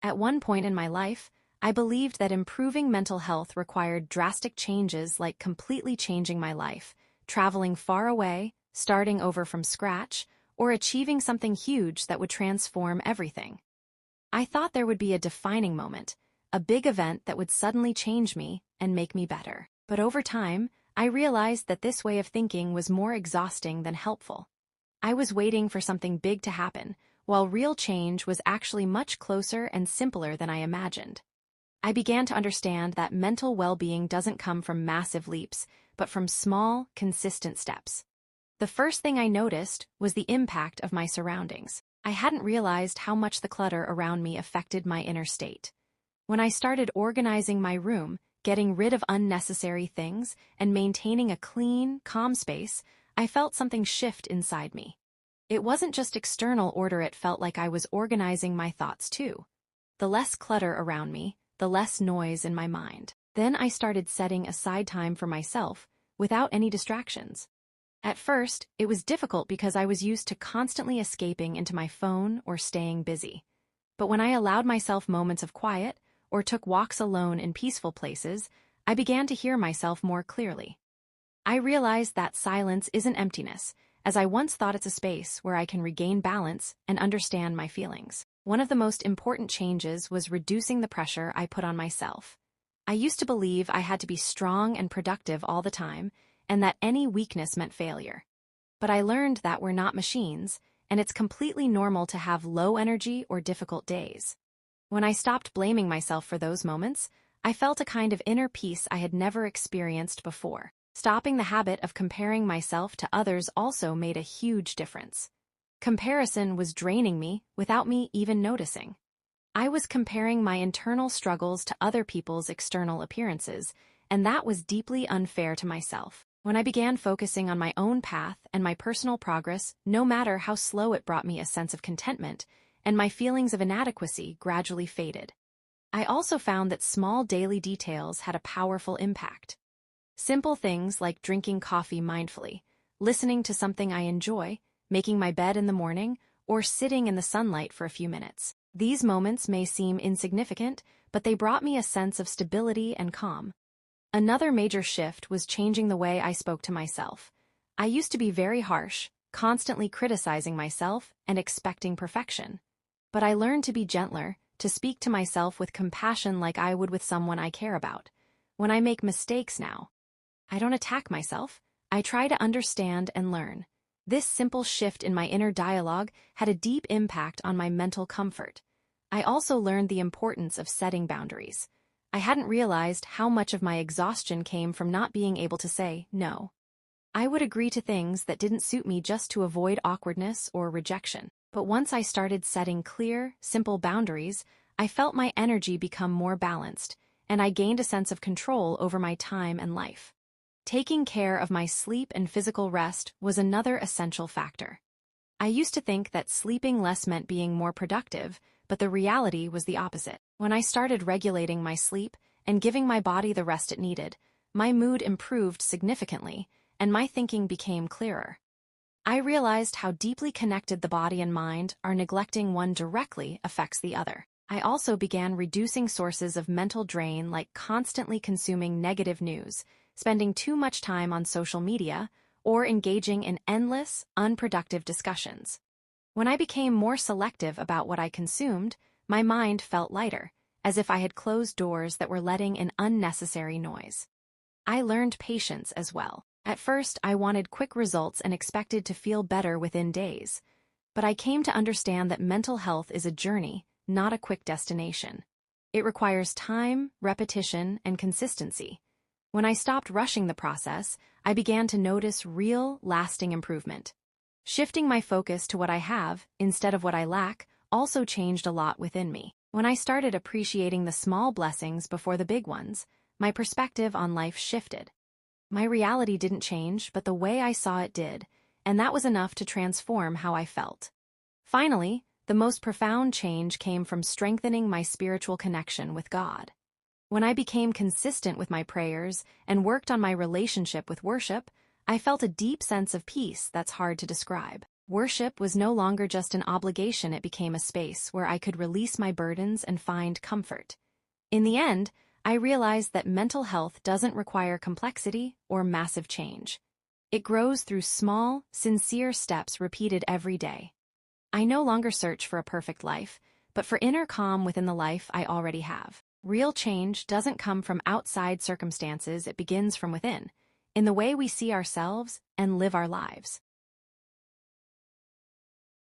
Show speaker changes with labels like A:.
A: At one point in my life, I believed that improving mental health required drastic changes like completely changing my life, traveling far away, starting over from scratch, or achieving something huge that would transform everything. I thought there would be a defining moment, a big event that would suddenly change me and make me better. But over time, I realized that this way of thinking was more exhausting than helpful. I was waiting for something big to happen, while real change was actually much closer and simpler than I imagined. I began to understand that mental well-being doesn't come from massive leaps, but from small, consistent steps. The first thing I noticed was the impact of my surroundings. I hadn't realized how much the clutter around me affected my inner state. When I started organizing my room, getting rid of unnecessary things, and maintaining a clean, calm space, I felt something shift inside me. It wasn't just external order, it felt like I was organizing my thoughts too. The less clutter around me, the less noise in my mind. Then I started setting aside time for myself, without any distractions. At first, it was difficult because I was used to constantly escaping into my phone or staying busy. But when I allowed myself moments of quiet, or took walks alone in peaceful places, I began to hear myself more clearly. I realized that silence isn't emptiness, as I once thought it's a space where I can regain balance and understand my feelings. One of the most important changes was reducing the pressure I put on myself. I used to believe I had to be strong and productive all the time, and that any weakness meant failure. But I learned that we're not machines, and it's completely normal to have low energy or difficult days. When I stopped blaming myself for those moments, I felt a kind of inner peace I had never experienced before. Stopping the habit of comparing myself to others also made a huge difference. Comparison was draining me without me even noticing. I was comparing my internal struggles to other people's external appearances, and that was deeply unfair to myself. When I began focusing on my own path and my personal progress, no matter how slow, it brought me a sense of contentment, and my feelings of inadequacy gradually faded. I also found that small daily details had a powerful impact. Simple things like drinking coffee mindfully, listening to something I enjoy, making my bed in the morning, or sitting in the sunlight for a few minutes. These moments may seem insignificant, but they brought me a sense of stability and calm. Another major shift was changing the way I spoke to myself. I used to be very harsh, constantly criticizing myself and expecting perfection. But I learned to be gentler, to speak to myself with compassion like I would with someone I care about. When I make mistakes now, I don't attack myself, I try to understand and learn. This simple shift in my inner dialogue had a deep impact on my mental comfort. I also learned the importance of setting boundaries. I hadn't realized how much of my exhaustion came from not being able to say no. I would agree to things that didn't suit me just to avoid awkwardness or rejection. But once I started setting clear, simple boundaries, I felt my energy become more balanced, and I gained a sense of control over my time and life. Taking care of my sleep and physical rest was another essential factor. I used to think that sleeping less meant being more productive, but the reality was the opposite. When I started regulating my sleep and giving my body the rest it needed, my mood improved significantly, and my thinking became clearer. I realized how deeply connected the body and mind are. Neglecting one directly affects the other. I also began reducing sources of mental drain like constantly consuming negative news, spending too much time on social media, or engaging in endless, unproductive discussions. When I became more selective about what I consumed, my mind felt lighter, as if I had closed doors that were letting in unnecessary noise. I learned patience as well. At first, I wanted quick results and expected to feel better within days. But I came to understand that mental health is a journey, not a quick destination. It requires time, repetition, and consistency. When I stopped rushing the process, I began to notice real, lasting improvement. Shifting my focus to what I have, instead of what I lack, also changed a lot within me. When I started appreciating the small blessings before the big ones, my perspective on life shifted. My reality didn't change, but the way I saw it did, and that was enough to transform how I felt. Finally, the most profound change came from strengthening my spiritual connection with God. When I became consistent with my prayers and worked on my relationship with worship, I felt a deep sense of peace that's hard to describe. Worship was no longer just an obligation, it became a space where I could release my burdens and find comfort. In the end, I realized that mental health doesn't require complexity or massive change. It grows through small, sincere steps repeated every day. I no longer search for a perfect life, but for inner calm within the life I already have. Real change doesn't come from outside circumstances, it begins from within, in the way we see ourselves and live our lives.